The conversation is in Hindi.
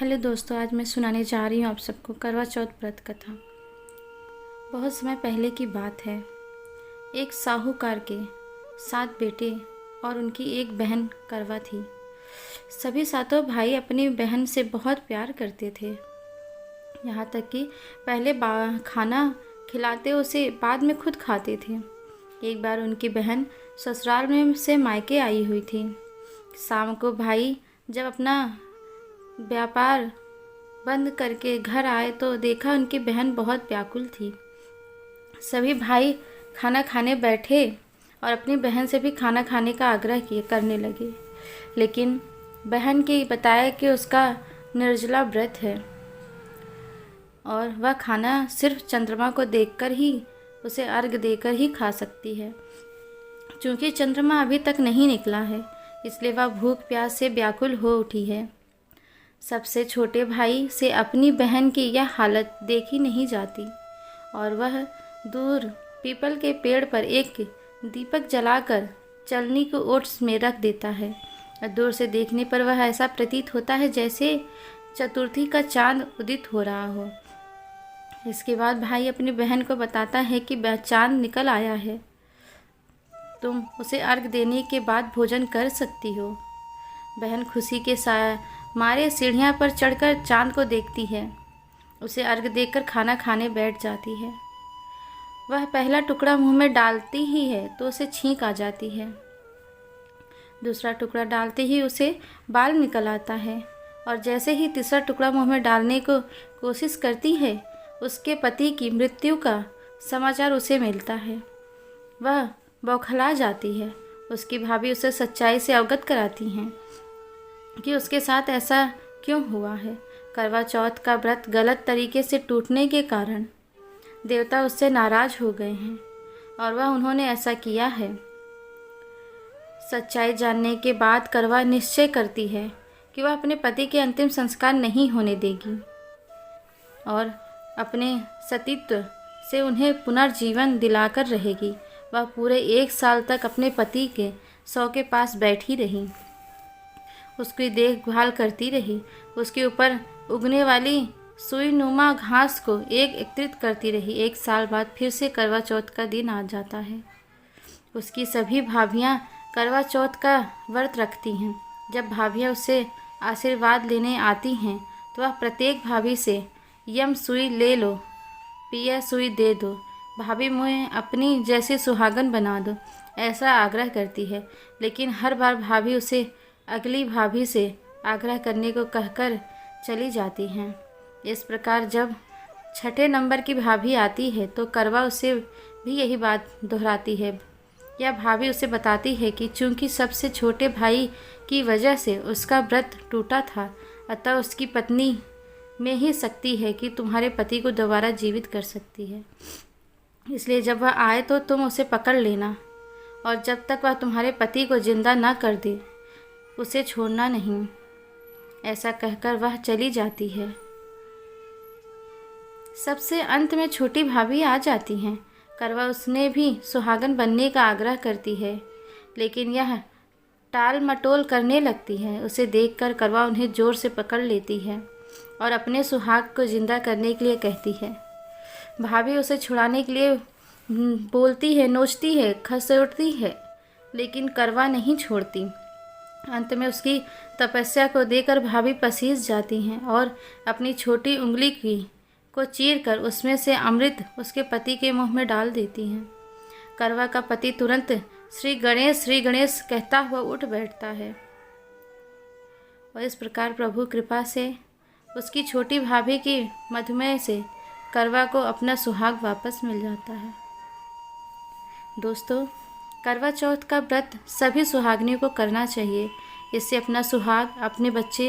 हेलो दोस्तों, आज मैं सुनाने जा रही हूँ आप सबको करवा चौथ व्रत कथा। बहुत समय पहले की बात है। एक साहूकार के 7 बेटे और उनकी एक बहन करवा थी। सभी सातों भाई अपनी बहन से बहुत प्यार करते थे, यहाँ तक कि पहले खाना खिलाते उसे बाद में खुद खाते थे। एक बार उनकी बहन ससुराल में से मायके आई हुई थी। शाम को भाई जब अपना व्यापार बंद करके घर आए तो देखा उनकी बहन बहुत व्याकुल थी। सभी भाई खाना खाने बैठे और अपनी बहन से भी खाना खाने का आग्रह करने लगे, लेकिन बहन की बताया कि उसका निर्जला व्रत है और वह खाना सिर्फ चंद्रमा को देखकर ही, उसे अर्घ देकर ही खा सकती है। चूँकि चंद्रमा अभी तक नहीं निकला है, इसलिए वह भूख प्यास से व्याकुल हो उठी है। सबसे छोटे भाई से अपनी बहन की यह हालत देखी नहीं जाती और वह दूर पीपल के पेड़ पर एक दीपक जलाकर चलनी को ओट में रख देता है और दूर से देखने पर वह ऐसा प्रतीत होता है जैसे चतुर्थी का चांद उदित हो रहा हो। इसके बाद भाई अपनी बहन को बताता है कि चांद निकल आया है, तुम उसे अर्घ देने के बाद भोजन कर सकती हो। बहन खुशी के मारे सीढ़ियाँ पर चढ़कर चांद को देखती है। उसे अर्घ देकर खाना खाने बैठ जाती है। वह पहला टुकड़ा मुंह में डालती ही है तो उसे छींक आ जाती है। दूसरा टुकड़ा डालते ही उसे बाल निकल आता है और जैसे ही तीसरा टुकड़ा मुंह में डालने को कोशिश करती है, उसके पति की मृत्यु का समाचार उसे मिलता है। वह बौखला जाती है। उसकी भाभी उसे सच्चाई से अवगत कराती हैं कि उसके साथ ऐसा क्यों हुआ है। करवा चौथ का व्रत गलत तरीके से टूटने के कारण देवता उससे नाराज हो गए हैं और वह उन्होंने ऐसा किया है। सच्चाई जानने के बाद करवा निश्चय करती है कि वह अपने पति के अंतिम संस्कार नहीं होने देगी और अपने सतीत्व से उन्हें पुनर्जीवन दिलाकर रहेगी। वह पूरे 1 साल तक अपने पति के शव के पास बैठी रही, उसकी देखभाल करती रही, उसके ऊपर उगने वाली सुई नुमा घास को एकत्रित करती रही। 1 साल बाद फिर से करवा चौथ का दिन आ जाता है। उसकी सभी भाभियां करवा चौथ का व्रत रखती हैं। जब भाभियां उससे आशीर्वाद लेने आती हैं तो वह प्रत्येक भाभी से यम सुई ले लो, पिया सुई दे दो, भाभी मुझे अपनी जैसी सुहागन बना दो, ऐसा आग्रह करती है। लेकिन हर बार भाभी उसे अगली भाभी से आग्रह करने को कहकर चली जाती हैं। इस प्रकार जब 6ठे नंबर की भाभी आती है तो करवा उससे भी यही बात दोहराती है। यह भाभी उसे बताती है कि चूंकि सबसे छोटे भाई की वजह से उसका व्रत टूटा था, अतः उसकी पत्नी में ही शक्ति है कि तुम्हारे पति को दोबारा जीवित कर सकती है। इसलिए जब वह आए तो तुम उसे पकड़ लेना और जब तक वह तुम्हारे पति को जिंदा न कर दे उसे छोड़ना नहीं। ऐसा कहकर वह चली जाती है। सबसे अंत में छोटी भाभी आ जाती हैं। करवा उसने भी सुहागन बनने का आग्रह करती है, लेकिन यह टाल मटोल करने लगती है। उसे देखकर करवा उन्हें जोर से पकड़ लेती है और अपने सुहाग को जिंदा करने के लिए कहती है। भाभी उसे छुड़ाने के लिए बोलती है, नोचती है, खसोटती है, लेकिन करवा नहीं छोड़ती। अंत में उसकी तपस्या को देखकर भाभी पसीज जाती हैं और अपनी छोटी उंगली को चीरकर उसमें से अमृत उसके पति के मुंह में डाल देती हैं। करवा का पति तुरंत श्री गणेश कहता हुआ उठ बैठता है और इस प्रकार प्रभु कृपा से उसकी छोटी भाभी की मधुमेह से करवा को अपना सुहाग वापस मिल जाता है। दोस्तों, करवा चौथ का व्रत सभी सुहागनियों को करना चाहिए। इससे अपना सुहाग, अपने बच्चे